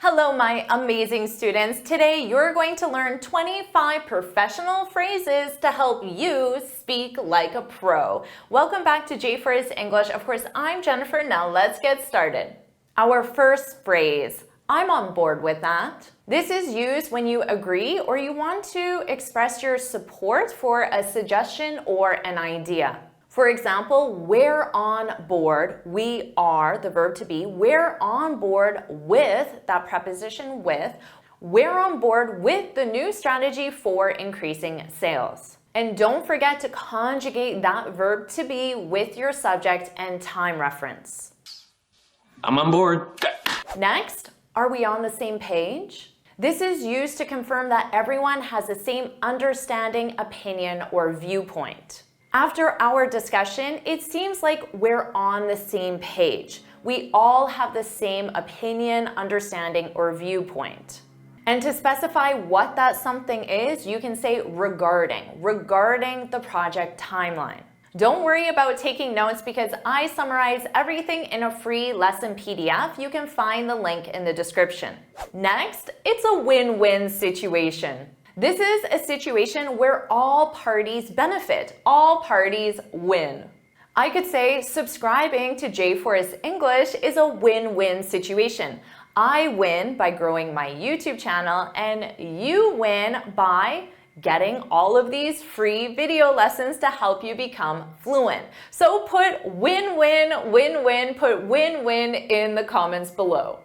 Hello, my amazing students. Today, you're going to learn 25 professional phrases to help you speak like a pro. Welcome back to J for Is English. Of course, I'm Jennifer. Now let's get started. Our first phrase, I'm on board with that. This is used when you agree or you want to express your support for a suggestion or an idea. For example, we're on board, we are, the verb to be, we're on board with, that preposition with, we're on board with the new strategy for increasing sales. And don't forget to conjugate that verb to be with your subject and time reference. I'm on board. Next, are we on the same page? This is used to confirm that everyone has the same understanding, opinion, or viewpoint. After our discussion, it seems like we're on the same page. We all have the same opinion, understanding, or viewpoint. And to specify what that something is, you can say regarding the project timeline. Don't worry about taking notes because I summarize everything in a free lesson PDF. You can find the link in the description. Next, it's a win-win situation. This is a situation where all parties benefit, all parties win. I could say subscribing to J for Is English is a win-win situation. I win by growing my YouTube channel and you win by getting all of these free video lessons to help you become fluent. So put win-win, win-win, put win-win in the comments below.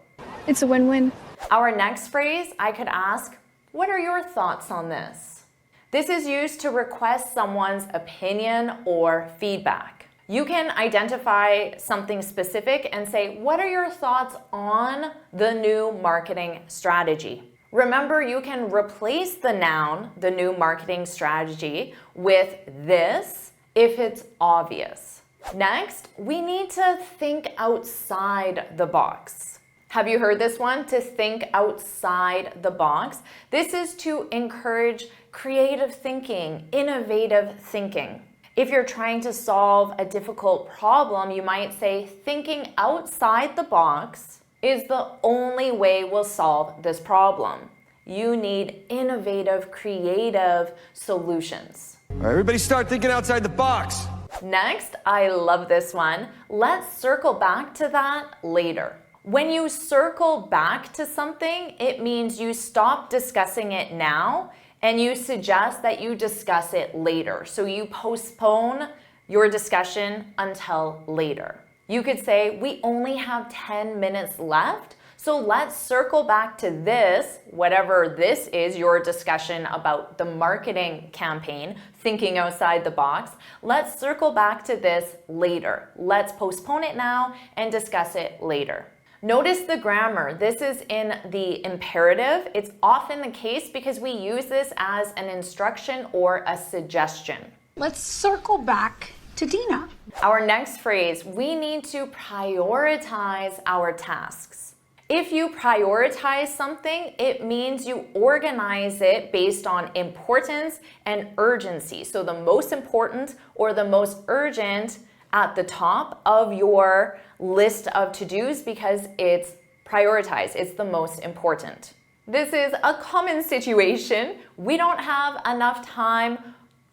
It's a win-win. Our next phrase, I could ask, what are your thoughts on this? This is used to request someone's opinion or feedback. You can identify something specific and say, what are your thoughts on the new marketing strategy? Remember, you can replace the noun, the new marketing strategy, with this if it's obvious. Next, we need to think outside the box. Have you heard this one? To think outside the box. This is to encourage creative thinking, innovative thinking. If you're trying to solve a difficult problem, you might say thinking outside the box is the only way we'll solve this problem. You need innovative, creative solutions. All right, everybody start thinking outside the box. Next, I love this one. Let's circle back to that later. When you circle back to something, it means you stop discussing it now and you suggest that you discuss it later. So you postpone your discussion until later. You could say, we only have 10 minutes left, so let's circle back to this, whatever this is, your discussion about the marketing campaign, thinking outside the box. Let's circle back to this later. Let's postpone it now and discuss it later. Notice the grammar. This is in the imperative. It's often the case because we use this as an instruction or a suggestion. Let's circle back to Dina. Our next phrase, we need to prioritize our tasks. If you prioritize something, it means you organize it based on importance and urgency. So the most important or the most urgent at the top of your list of to-dos because it's prioritized, it's the most important. This is a common situation. We don't have enough time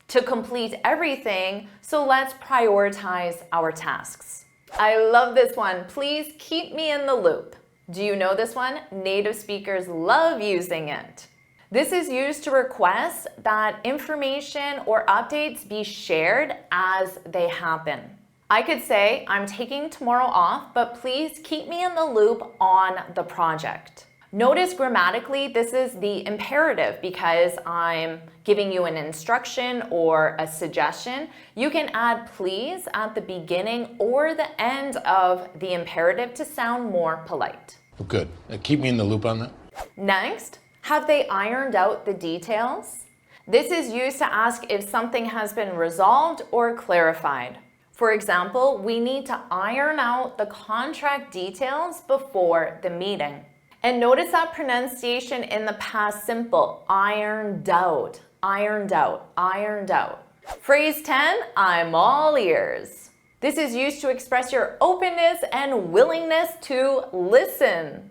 to complete everything, so let's prioritize our tasks. I love this one. Please keep me in the loop. Do you know this one? Native speakers love using it. This is used to request that information or updates be shared as they happen. I could say, I'm taking tomorrow off, but please keep me in the loop on the project. Notice grammatically, this is the imperative because I'm giving you an instruction or a suggestion. You can add please at the beginning or the end of the imperative to sound more polite. Good. Keep me in the loop on that. Next, have they ironed out the details? This is used to ask if something has been resolved or clarified. For example, we need to iron out the contract details before the meeting. And notice that pronunciation in the past simple, ironed out, ironed out, ironed out. Phrase 10, I'm all ears. This is used to express your openness and willingness to listen.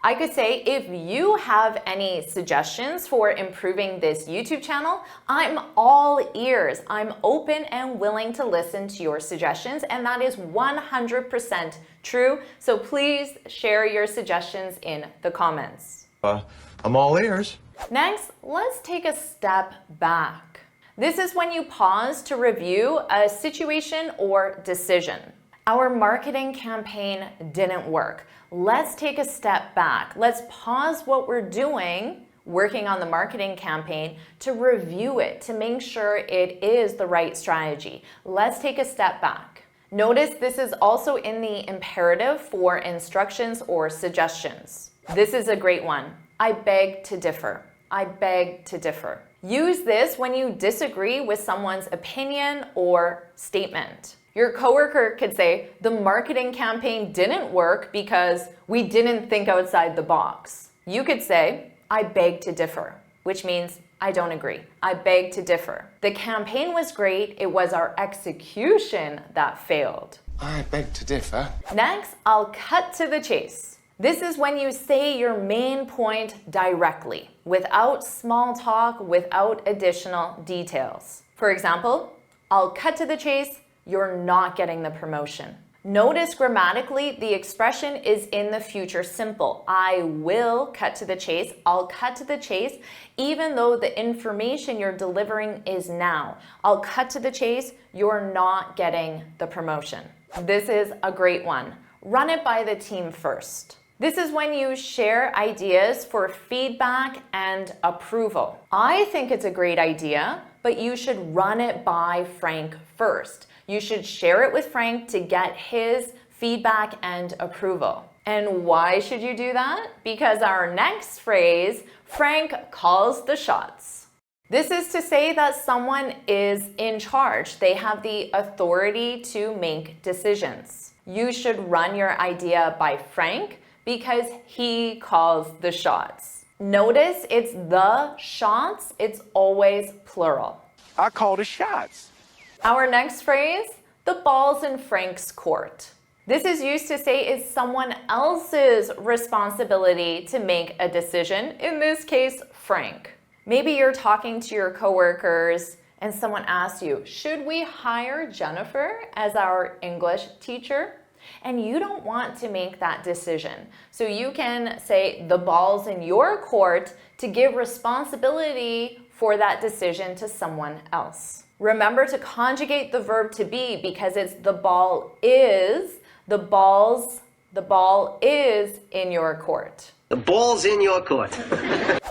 I could say, if you have any suggestions for improving this YouTube channel, I'm all ears. I'm open and willing to listen to your suggestions, and that is 100% true. So please share your suggestions in the comments. I'm all ears. Next, let's take a step back. This is when you pause to review a situation or decision. Our marketing campaign didn't work. Let's take a step back. Let's pause what we're doing, working on the marketing campaign, to review it, to make sure it is the right strategy. Let's take a step back. Notice this is also in the imperative for instructions or suggestions. This is a great one. I beg to differ. I beg to differ. Use this when you disagree with someone's opinion or statement. Your coworker could say, the marketing campaign didn't work because we didn't think outside the box. You could say, I beg to differ, which means I don't agree. I beg to differ. The campaign was great. It was our execution that failed. I beg to differ. Next, I'll cut to the chase. This is when you say your main point directly, without small talk, without additional details. For example, I'll cut to the chase. You're not getting the promotion. Notice grammatically, the expression is in the future simple. I will cut to the chase. I'll cut to the chase, even though the information you're delivering is now. I'll cut to the chase. You're not getting the promotion. This is a great one. Run it by the team first. This is when you share ideas for feedback and approval. I think it's a great idea, but you should run it by Frank first. You should share it with Frank to get his feedback and approval. And why should you do that? Because our next phrase, Frank calls the shots. This is to say that someone is in charge. They have the authority to make decisions. You should run your idea by Frank because he calls the shots. Notice it's the shots, it's always plural. I call the shots. Our next phrase, the ball's in Frank's court. This is used to say it's someone else's responsibility to make a decision, in this case, Frank. Maybe you're talking to your coworkers and someone asks you, should we hire Jennifer as our English teacher? And you don't want to make that decision. So you can say the ball's in your court to give responsibility for that decision to someone else. Remember to conjugate the verb to be because it's the ball is, the ball is in your court. The ball's in your court.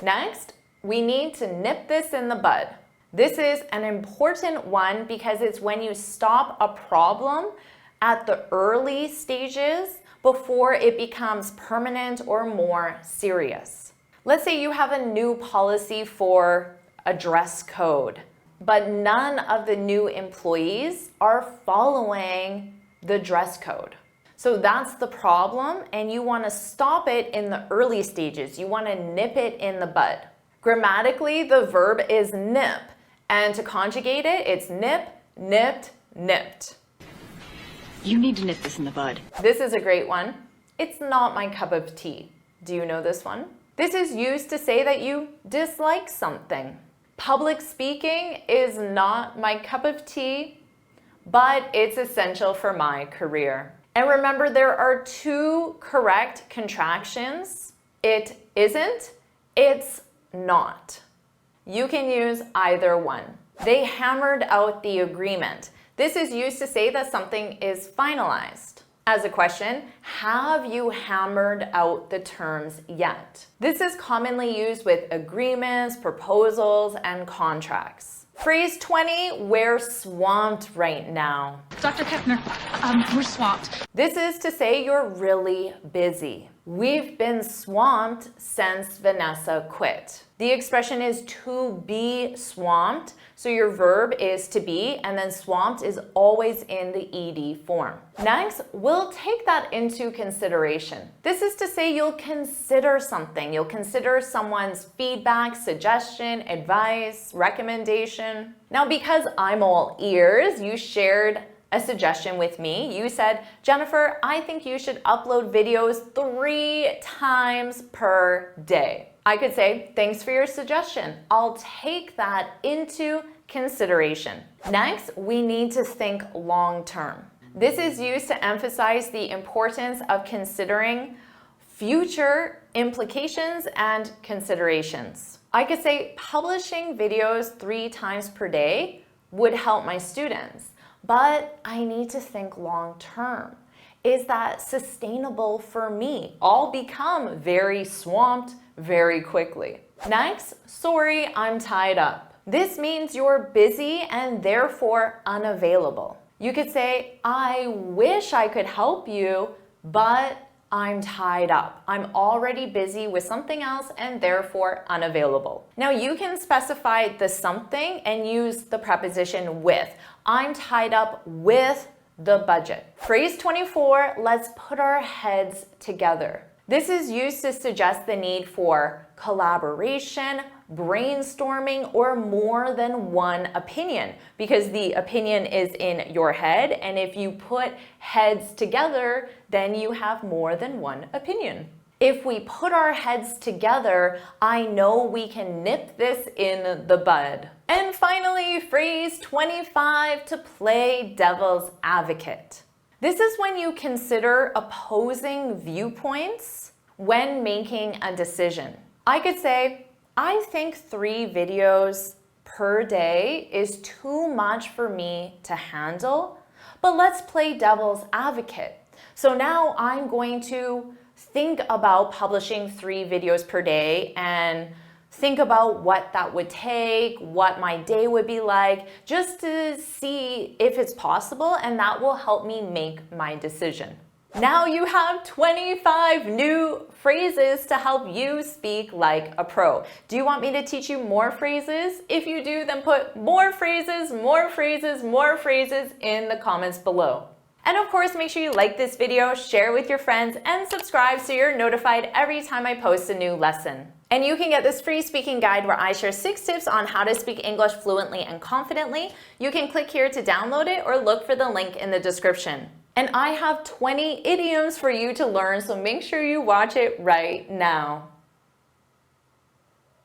Next, we need to nip this in the bud. This is an important one because it's when you stop a problem at the early stages before it becomes permanent or more serious. Let's say you have a new policy for a dress code, but none of the new employees are following the dress code. So that's the problem, and you want to stop it in the early stages. You want to nip it in the bud. Grammatically, the verb is nip, and to conjugate it, it's nip, nipped, nipped. You need to nip this in the bud. This is a great one. It's not my cup of tea. Do you know this one? This is used to say that you dislike something. Public speaking is not my cup of tea, but it's essential for my career. And remember, there are two correct contractions. It isn't, it's not. You can use either one. They hammered out the agreement. This is used to say that something is finalized. As a question, have you hammered out the terms yet? This is commonly used with agreements, proposals, and contracts. Phrase 20, we're swamped right now. Dr. Kepner, we're swamped. This is to say you're really busy. We've been swamped since Vanessa quit. The expression is to be swamped, so your verb is to be, and then swamped is always in the ed form. Next, we'll take that into consideration. This is to say you'll consider something. You'll consider someone's feedback, suggestion, advice, recommendation. Now, because I'm all ears, you shared a suggestion with me. You said, Jennifer, I think you should upload videos 3 times per day. I could say, thanks for your suggestion. I'll take that into consideration. Next, we need to think long term. This is used to emphasize the importance of considering future implications and considerations. I could say publishing videos 3 times per day would help my students, but I need to think long term. Is that sustainable for me? I'll become very swamped very quickly. Next, sorry, I'm tied up. This means you're busy and therefore unavailable. You could say, I wish I could help you, but I'm tied up. I'm already busy with something else and therefore unavailable. Now you can specify the something and use the preposition with. I'm tied up with the budget. Phrase 24, let's put our heads together. This is used to suggest the need for collaboration, brainstorming, or more than one opinion, because the opinion is in your head, and if you put heads together, then you have more than one opinion. If we put our heads together, I know we can nip this in the bud. And finally, phrase 25, to play devil's advocate. This is when you consider opposing viewpoints when making a decision. I could say, I think 3 videos per day is too much for me to handle, but let's play devil's advocate. So now I'm going to think about publishing 3 videos per day and think about what that would take, what my day would be like, just to see if it's possible, and that will help me make my decision. Now you have 25 new phrases to help you speak like a pro. Do you want me to teach you more phrases? If you do, then put more phrases, more phrases, more phrases in the comments below. And of course, make sure you like this video, share with your friends, and subscribe so you're notified every time I post a new lesson. And you can get this free speaking guide where I share 6 tips on how to speak English fluently and confidently. You can click here to download it or look for the link in the description. And I have 20 idioms for you to learn, so make sure you watch it right now.